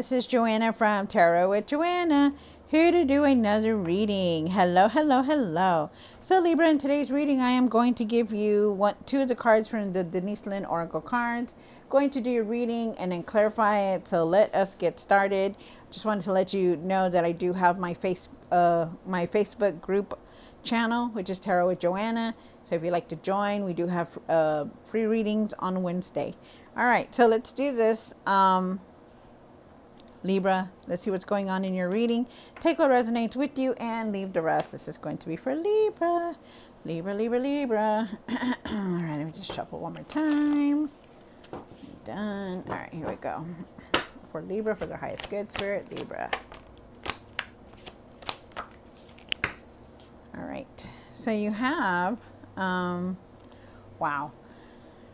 this is Joanna from Tarot with Joanna, here to do another reading. Hello, hello, hello. So Libra, in today's reading, I am going to give you two of the cards from the Denise Lynn Oracle cards. Going to do your reading and then clarify it. So let us get started. Just wanted to let you know that I do have my Facebook group channel, which is Tarot with Joanna. So if you'd like to join, we do have free readings on Wednesday. All right, so let's do this. Libra, let's see what's going on in your reading. Take what resonates with you and leave the rest. This is going to be for Libra. Libra, Libra, Libra. All right, let me just shuffle one more time. Done. All right, here we go. For Libra, for their highest good spirit, Libra. All right, so you have, wow.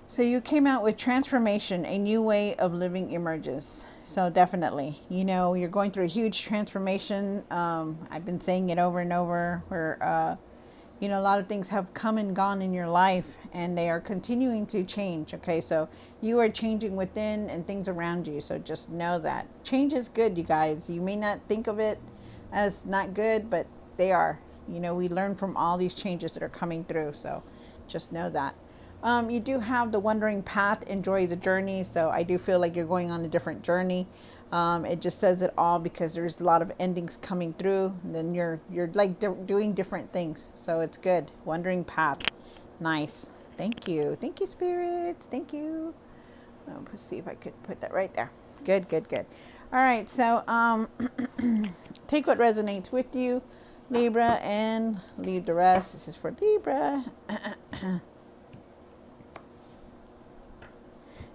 So you came out with transformation, a new way of living emerges. So definitely, you know, you're going through a huge transformation. I've been saying it over and over where, you know, a lot of things have come and gone in your life and they are continuing to change. Okay, so you are changing within and things around you. So just know that change is good, you guys. You may not think of it as not good, but they are. You know, we learn from all these changes that are coming through. So just know that. You do have the wandering path, enjoy the journey. So I do feel like you're going on a different journey. It just says it all because there's a lot of endings coming through. And then you're like doing different things. So it's good. Wandering path. Nice. Thank you. Thank you, spirits. Thank you. Let's see if I could put that right there. Good, good, good. All right. So take what resonates with you, Libra, and leave the rest. This is for Libra.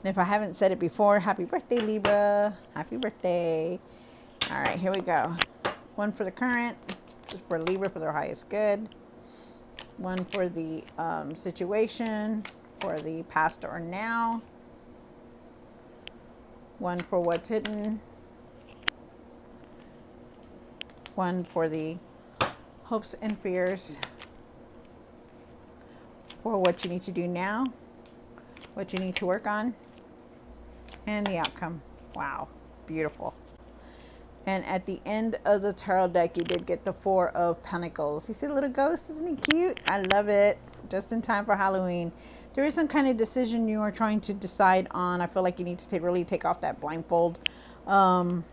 And if I haven't said it before, happy birthday, Libra. Happy birthday. All right, here we go. One for the current. This is for Libra for their highest good. One for the situation, for the past or now. One for what's hidden. One for the hopes and fears. For what you need to do now. What you need to work on. And the outcome. Wow, beautiful. And at the end of the tarot deck, you did get the Four of Pentacles. You see the little ghost? Isn't he cute? I love it. Just in time for Halloween. There is some kind of decision you are trying to decide on. I feel like you need to really take off that blindfold. And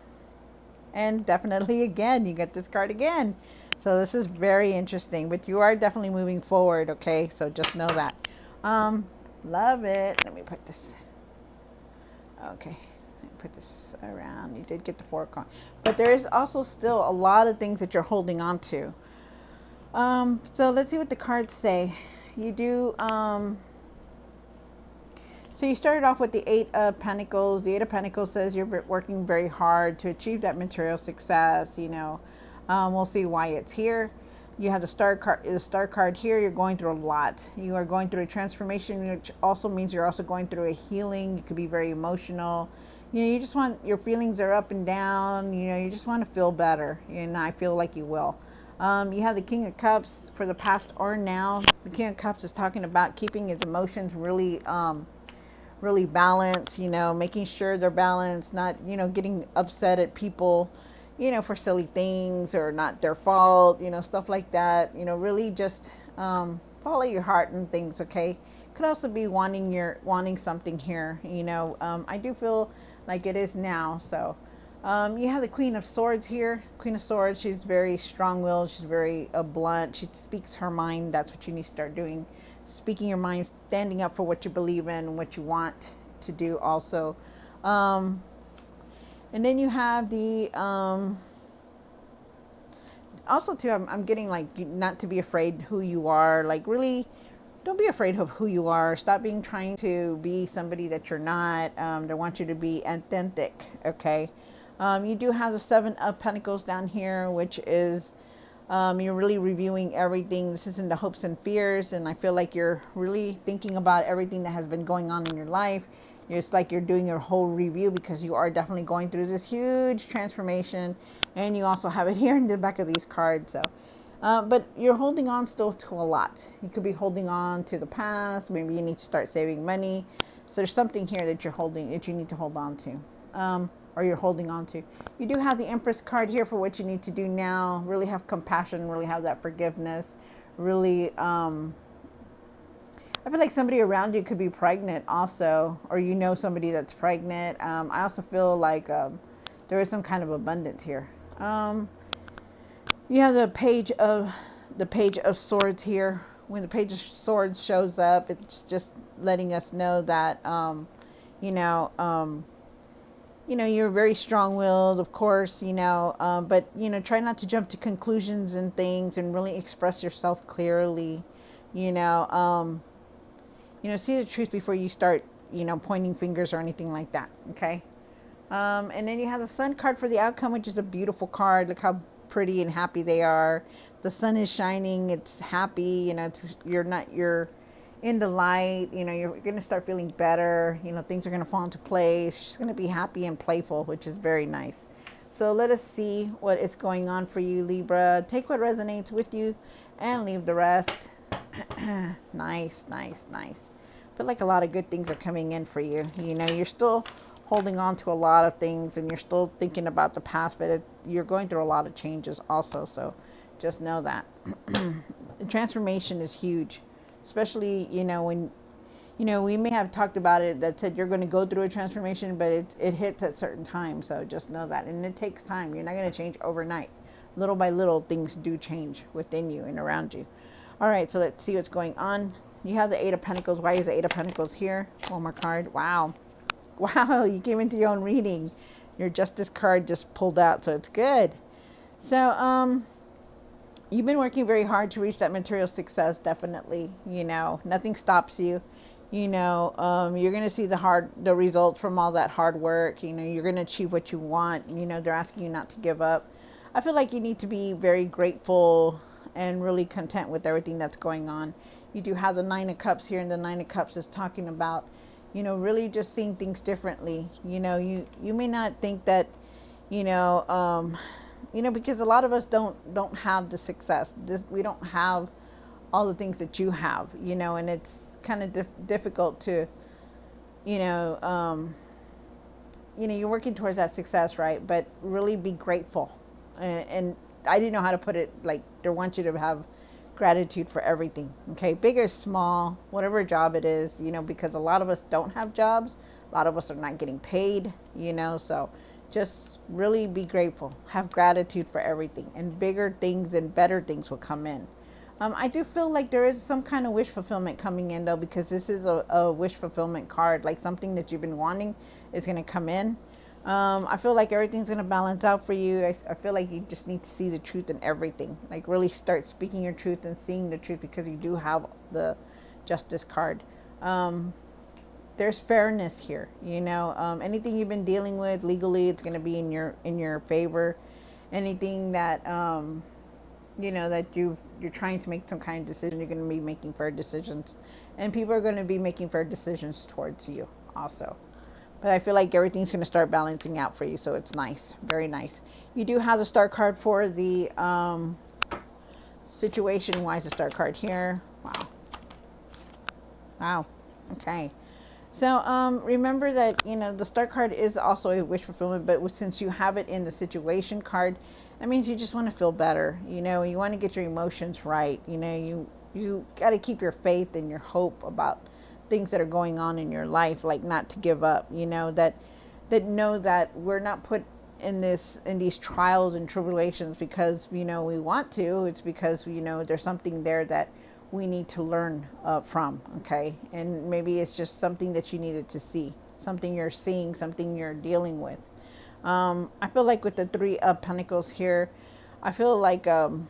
definitely, again, you get this card again. So this is very interesting. But you are definitely moving forward, okay? So just know that. Love it. Let me put this. Okay, put this around. You did get the Four of Coins, but there is also still a lot of things that you're holding on to. So let's see what the cards say. You do. So you started off with the Eight of Pentacles. The Eight of Pentacles says you're working very hard to achieve that material success. You know, we'll see why it's here. You have the Star card. The Star card here. You're going through a lot. You are going through a transformation, which also means you're also going through a healing. You could be very emotional. You know, you just want, your feelings are up and down. You know, you just want to feel better, and I feel like you will. You have the King of Cups for the past or now. The King of Cups is talking about keeping his emotions really, really balanced. You know, making sure they're balanced, not, you know, getting upset at people, you know, for silly things or not their fault, you know, stuff like that. You know, really just follow your heart and things, okay? Could also be wanting something here, you know. I do feel like it is now. So you have the Queen of Swords here. Queen of Swords, she's very strong-willed. She's very blunt. She speaks her mind. That's what you need to start doing. Speaking your mind, standing up for what you believe in, what you want to do also. And then you have the, also too, I'm getting like, not to be afraid who you are. Like really, don't be afraid of who you are. Stop trying to be somebody that you're not. They want you to be authentic, okay? You do have the Seven of Pentacles down here, which is, you're really reviewing everything. This is in the hopes and fears. And I feel like you're really thinking about everything that has been going on in your life. It's like you're doing your whole review because you are definitely going through this huge transformation. And you also have it here in the back of these cards. So, but you're holding on still to a lot. You could be holding on to the past. Maybe you need to start saving money. So there's something here that you're holding, that you need to hold on to. or you're holding on to. You do have the Empress card here for what you need to do now. Really have compassion, really have that forgiveness. Really, I feel like somebody around you could be pregnant also, or you know somebody that's pregnant. I also feel like there is some kind of abundance here. You have the page of swords here. When the page of swords shows up, it's just letting us know that you know, you're very strong-willed, of course, but try not to jump to conclusions and things, and really express yourself clearly. You know, see the truth before you start, pointing fingers or anything like that. Okay. And then you have the Sun card for the outcome, which is a beautiful card. Look how pretty and happy they are. The sun is shining. It's happy. You're in the light. You're going to start feeling better. Things are going to fall into place. You're just going to be happy and playful, which is very nice. So let us see what is going on for you, Libra. Take what resonates with you and leave the rest. Nice, nice, nice. I feel like a lot of good things are coming in for you. You're still holding on to a lot of things, and you're still thinking about the past, but you're going through a lot of changes also. So just know that the transformation is huge, especially, when, we may have talked about it that said you're going to go through a transformation, but it hits at certain times. So just know that. And it takes time. You're not going to change overnight. Little by little, things do change within you and around you. All right, so let's see what's going on. You have the Eight of Pentacles. Why is the Eight of Pentacles here? One more card. Wow. Wow, you came into your own reading. Your Justice card just pulled out, so it's good. So, you've been working very hard to reach that material success, definitely. Nothing stops you. You're going to see the results from all that hard work. You're going to achieve what you want. They're asking you not to give up. I feel like you need to be very grateful and really content with everything that's going on. You do have the Nine of Cups here, and the Nine of Cups is talking about really just seeing things differently. You may not think that, because a lot of us don't have the success. We don't have all the things that you have, and it's kind of difficult to, you're working towards that success, right? But really be grateful. And I didn't know how to put it. Like, they want you to have gratitude for everything. Okay, big or small, whatever job it is, because a lot of us don't have jobs. A lot of us are not getting paid, so just really be grateful. Have gratitude for everything, and bigger things and better things will come in. I do feel like there is some kind of wish fulfillment coming in, though, because this is a wish fulfillment card. Like, something that you've been wanting is going to come in. I feel like everything's going to balance out for you. I feel like you just need to see the truth in everything. Like, really start speaking your truth and seeing the truth, because you do have the Justice card. There's fairness here. Anything you've been dealing with legally, it's going to be in your favor. Anything that that you're trying to make some kind of decision, you're going to be making fair decisions, and people are going to be making fair decisions towards you also. But I feel like everything's going to start balancing out for you, so it's nice. Very nice. You do have the Star card for the situation. Why is the Star card here? Wow. Wow. Okay. So remember that, the Star card is also a wish fulfillment, but since you have it in the situation card, that means you just want to feel better. You want to get your emotions right. You got to keep your faith and your hope about things that are going on in your life, like not to give up, that know that we're not put in these trials and tribulations because we want to. It's because there's something there that we need to learn from. Okay, and maybe it's just something that you needed to see, something you're seeing, something you're dealing with. I feel like with the Three of Pentacles here, I feel like you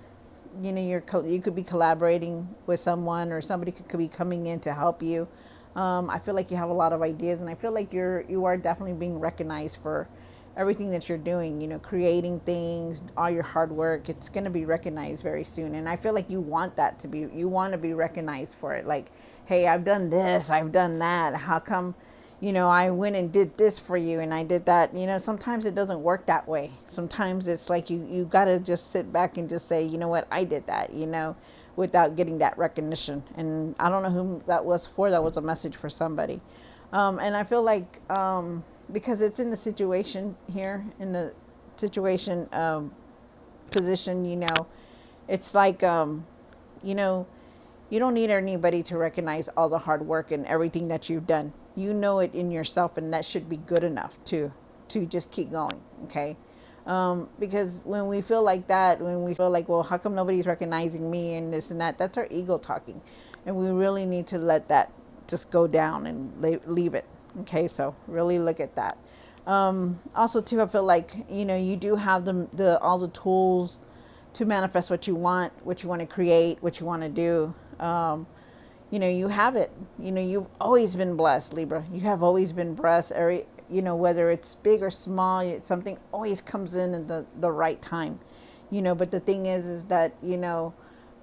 could be collaborating with someone, or somebody could be coming in to help you. I feel like you have a lot of ideas, and I feel like you are definitely being recognized for everything that you're doing, creating things, all your hard work. It's going to be recognized very soon. And I feel like you want to be recognized for it. Like, hey, I've done this, I've done that. How come, I went and did this for you, and I did that. Sometimes it doesn't work that way. Sometimes it's like you got to just sit back and just say, you know what, I did that, without getting that recognition. And I don't know who that was for. That was a message for somebody. And I feel like, because it's in the situation here, in the situation position, you know, it's like, you know, you don't need anybody to recognize all the hard work and everything that you've done. You know it in yourself, and that should be good enough to just keep going. Okay. Because when we feel like that, when we feel like, well, how come nobody's recognizing me and this and that, that's our ego talking. And we really need to let that just go down and leave it. Okay. So really look at that. Also too, I feel like, you know, you do have all the tools to manifest what you want to create, what you want to do. You know, you have it. You know, you've always been blessed, Libra. You have always been blessed. You know, whether it's big or small, something always comes in at the right time. You know, but the thing is that, you know,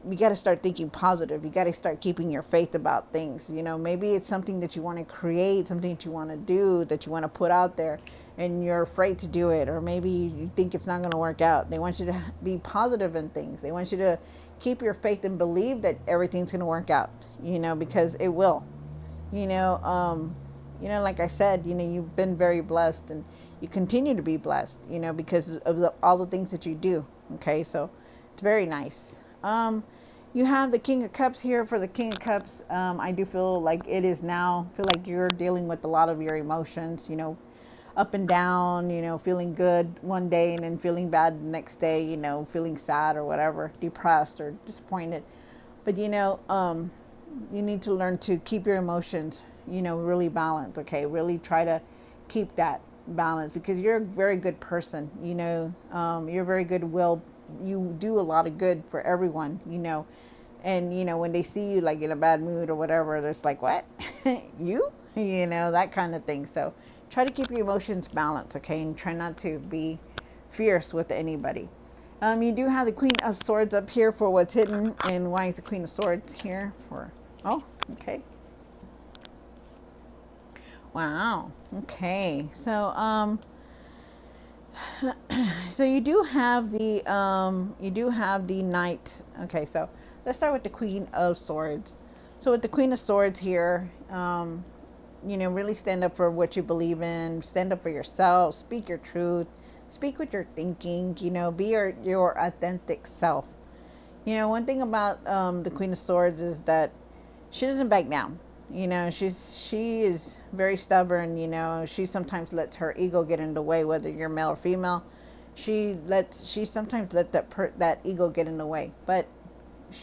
you got to start thinking positive. You got to start keeping your faith about things. You know, maybe it's something that you want to create, something that you want to do, that you want to put out there, and you're afraid to do it. Or maybe you think it's not going to work out. They want you to be positive in things. They want you to keep your faith and believe that everything's going to work out, you know, because it will. You know, like I said, you know, you've been very blessed, and you continue to be blessed, you know, because of all the things that you do. Okay, so it's very nice. You have the King of Cups here. For the King of Cups, I do feel like it is now, feel like you're dealing with a lot of your emotions, you know, up and down, you know, feeling good one day and then feeling bad the next day, you know, feeling sad or whatever, depressed or disappointed. But, you know, you need to learn to keep your emotions, you know, really balanced. Okay. Really try to keep that balance, because you're a very good person, you know, you're very goodwill. You do a lot of good for everyone, you know, and, you know, when they see you like in a bad mood or whatever, they're just like, what? you know, that kind of thing. So try to keep your emotions balanced. Okay. And try not to be fierce with anybody. You do have the Queen of Swords up here for what's hidden. And why is the Queen of Swords here for? Oh, okay. Wow. Okay. So, so you do have the Knight. Okay, so let's start with the Queen of Swords. So with the Queen of Swords here, you know, really stand up for what you believe in. Stand up for yourself. Speak your truth. Speak what you're thinking. You know, be your authentic self. You know, one thing about the Queen of Swords is that she doesn't back down. You know, she is very stubborn. You know, she sometimes lets her ego get in the way, whether you're male or female. She sometimes let that ego get in the way. But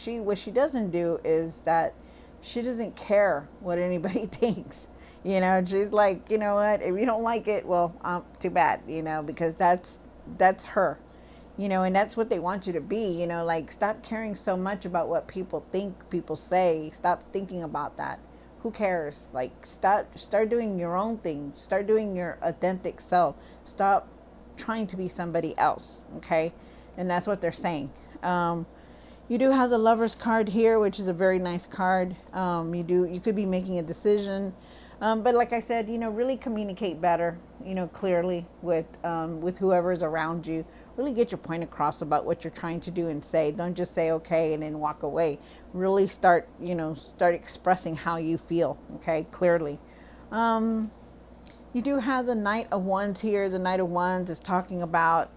what she doesn't do is that she doesn't care what anybody thinks. You know, she's like, you know what, if you don't like it, well, too bad. You know, because that's her. You know, and that's what they want you to be. You know, like, stop caring so much about what people think, people say. Stop thinking about that. Who cares? Like, start doing your own thing. Start doing your authentic self. Stop trying to be somebody else. Okay, and that's what they're saying. You do have the Lover's card here, which is a very nice card. You could be making a decision, but like I said, you know, really communicate better. You know, clearly with whoever is around you. Really get your point across about what you're trying to do and say. Don't just say okay and then walk away. Really start expressing how you feel, okay, clearly. You do have the Knight of Wands here. The Knight of Wands is talking about,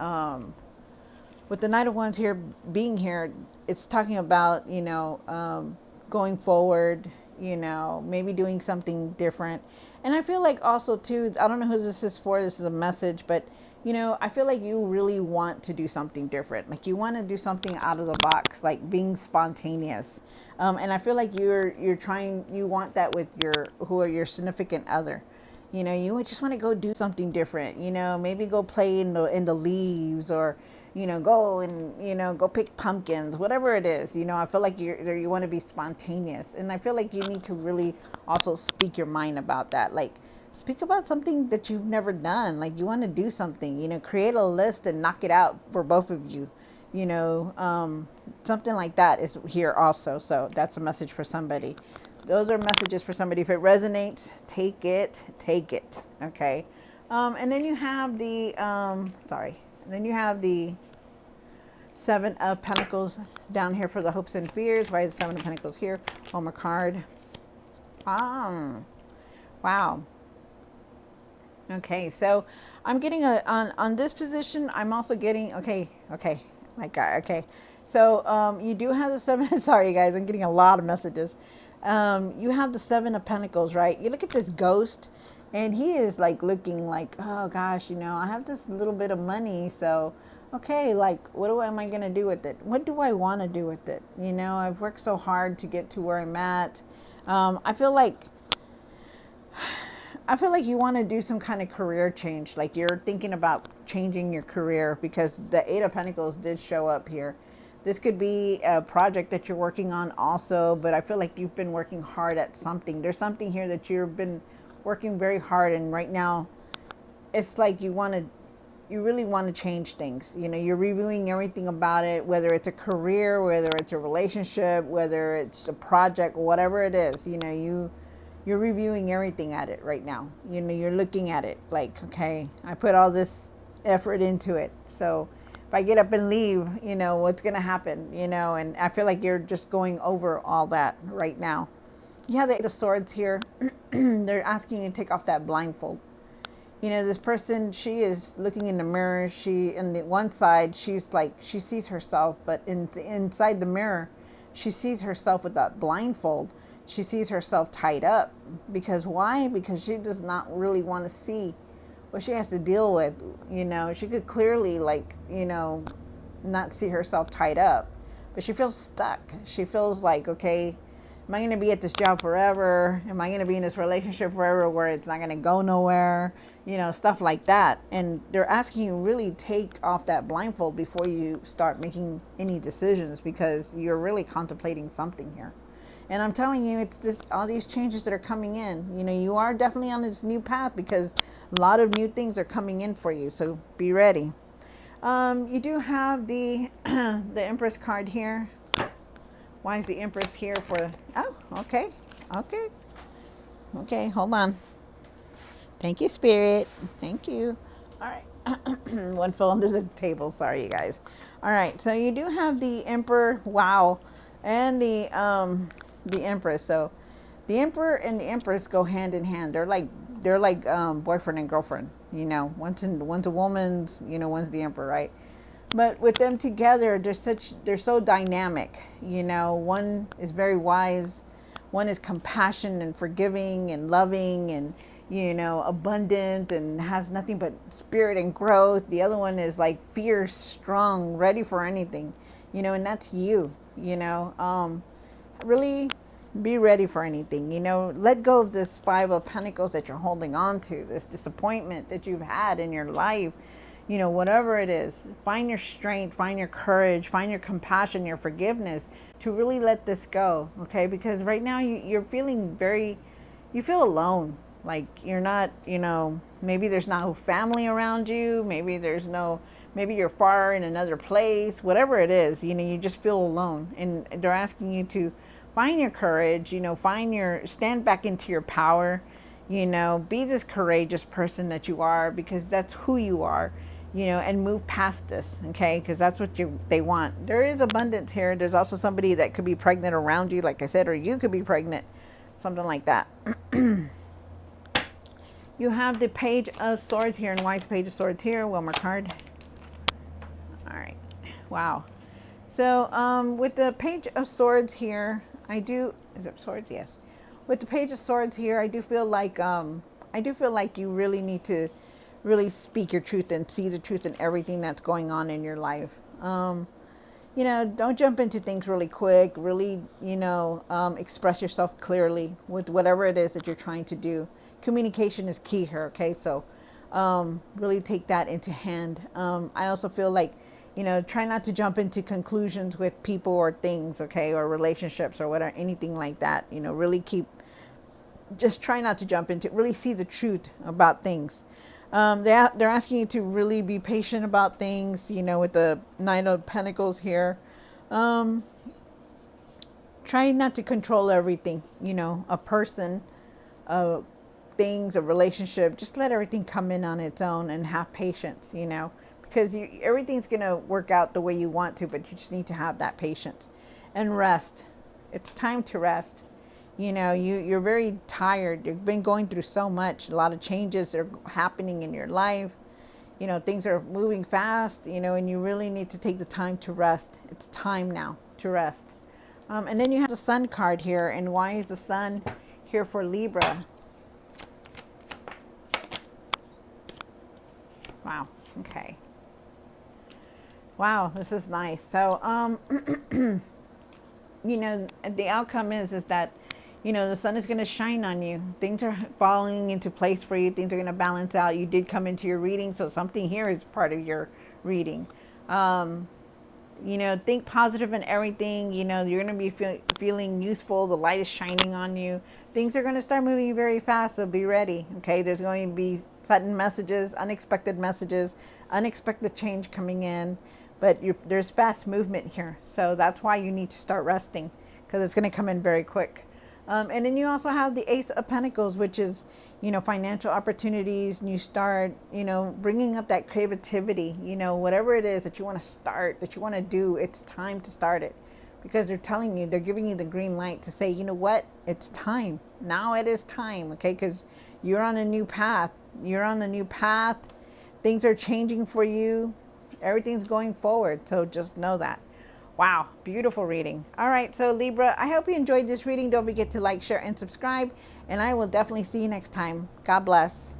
with the Knight of Wands here being here, it's talking about, you know, going forward, you know, maybe doing something different. And I feel like also too, I don't know who this is for, this is a message, but you know, I feel like you really want to do something different. Like, you want to do something out of the box, like being spontaneous. And I feel like you want that with your significant other. You know, you just want to go do something different. You know, maybe go play in the leaves, or, you know, go pick pumpkins, whatever it is. You know, I feel like you want to be spontaneous, and I feel like you need to really also speak your mind about that. Like, speak about something that you've never done. Like, you want to do something, you know, create a list and knock it out for both of you, you know, something like that is here also. So that's a message for somebody. Those are messages for somebody. If it resonates, take it. Okay. And then you have the, Seven of Pentacles down here for the hopes and fears. Why is the Seven of Pentacles here? One more card. Wow. Okay, so I'm getting a on this position. I'm also getting okay, my God. Okay, so you do have the seven. Sorry, guys, I'm getting a lot of messages. You have the seven of Pentacles, right? You look at this ghost, and he is like looking like, oh gosh, I have this little bit of money, so okay, like am I gonna do with it? What do I want to do with it? I've worked so hard to get to where I'm at. I feel like you want to do some kind of career change. Like you're thinking about changing your career because the Eight of Pentacles did show up here. This could be a project that you're working on also, but I feel like you've been working hard at something. There's something here that you've been working very hard, and right now it's like you really want to change things. You're reviewing everything about it, whether it's a career, whether it's a relationship, whether it's a project, whatever it is. You're reviewing everything at it right now. You're looking at it like, okay, I put all this effort into it. So if I get up and leave, what's going to happen, and I feel like you're just going over all that right now. You have the Eight of Swords here. They're asking you to take off that blindfold. This person, she is looking in the mirror. On the one side, she's like, she sees herself, but inside the mirror, she sees herself with that blindfold. She sees herself tied up. Because why? Because she does not really want to see what she has to deal with. She could clearly, not see herself tied up, but she feels stuck. She feels like, okay, am I going to be at this job forever? Am I going to be in this relationship forever where it's not going to go nowhere? Stuff like that. And they're asking you really take off that blindfold before you start making any decisions, because you're really contemplating something here. And I'm telling you, it's all these changes that are coming in. You are definitely on this new path because a lot of new things are coming in for you. So be ready. You do have the the Empress card here. Why is the Empress here for? Oh, okay. Hold on. Thank you, Spirit. Thank you. All right. One fell under the table. Sorry, you guys. All right. So you do have the Emperor. Wow, and the Empress. So the Emperor and the Empress go hand in hand. They're like boyfriend and girlfriend. One's a woman's. One's the Emperor, right? But with them together, they're so dynamic. One is very wise, one is compassionate and forgiving and loving and abundant and has nothing but spirit and growth. The other one is like fierce, strong, ready for anything. And that's you. Really be ready for anything. Let go of this Five of Pentacles that you're holding on to, this disappointment that you've had in your life. Whatever it is, find your strength, find your courage, find your compassion, your forgiveness to really let this go, okay? Because right now you're feeling you feel alone. Like you're not, maybe there's no family around you. Maybe you're far in another place, whatever it is, you just feel alone. And they're asking you to find your courage, stand back into your power, be this courageous person that you are, because that's who you are. And move past this, okay? Because that's what they want. There is abundance here. There's also somebody that could be pregnant around you, like I said, or you could be pregnant, something like that. You have the Page of Swords here, and why is the Page of Swords here? One more card. All right. Wow. So with the Page of Swords here, is it Swords? Yes. With the Page of Swords here, I do feel like you really need to really speak your truth and see the truth in everything that's going on in your life. Don't jump into things really quick. Really, express yourself clearly with whatever it is that you're trying to do. Communication is key here, okay? So really take that into hand. I also feel like, try not to jump into conclusions with people or things, okay, or relationships or whatever, anything like that. Really just try not to jump into, really see the truth about things. They're asking you to really be patient about things, with the Nine of Pentacles here. Try not to control everything, a person, things, a relationship. Just let everything come in on its own and have patience, because everything's going to work out the way you want to, but you just need to have that patience and rest. It's time to rest. You know, you're very tired. You've been going through so much. A lot of changes are happening in your life. You know, things are moving fast, you know, and you really need to take the time to rest. It's time now to rest. And then you have the sun card here. And why is the sun here for Libra? Wow. Okay. Wow, this is nice. So, you know, the outcome is that, you know, the sun is going to shine on you. Things are falling into place for you. Things are going to balance out. You did come into your reading, so something here is part of your reading. You know, think positive in everything. You know, you're going to be feeling useful. The light is shining on you. Things are going to start moving very fast, so be ready. Okay, there's going to be sudden messages, unexpected change coming in, but there's fast movement here. So that's why you need to start resting, because it's going to come in very quick. And then you also have the Ace of Pentacles, which is, you know, financial opportunities, new start, you know, bringing up that creativity, you know, whatever it is that you want to start, that you want to do, it's time to start it. Because they're telling you, they're giving you the green light to say, you know what, it's time. Now it is time, okay? Because you're on a new path. You're on a new path. Things are changing for you. Everything's going forward. So just know that. Wow, beautiful reading. All right, so Libra, I hope you enjoyed this reading. Don't forget to like, share, and subscribe. And I will definitely see you next time. God bless.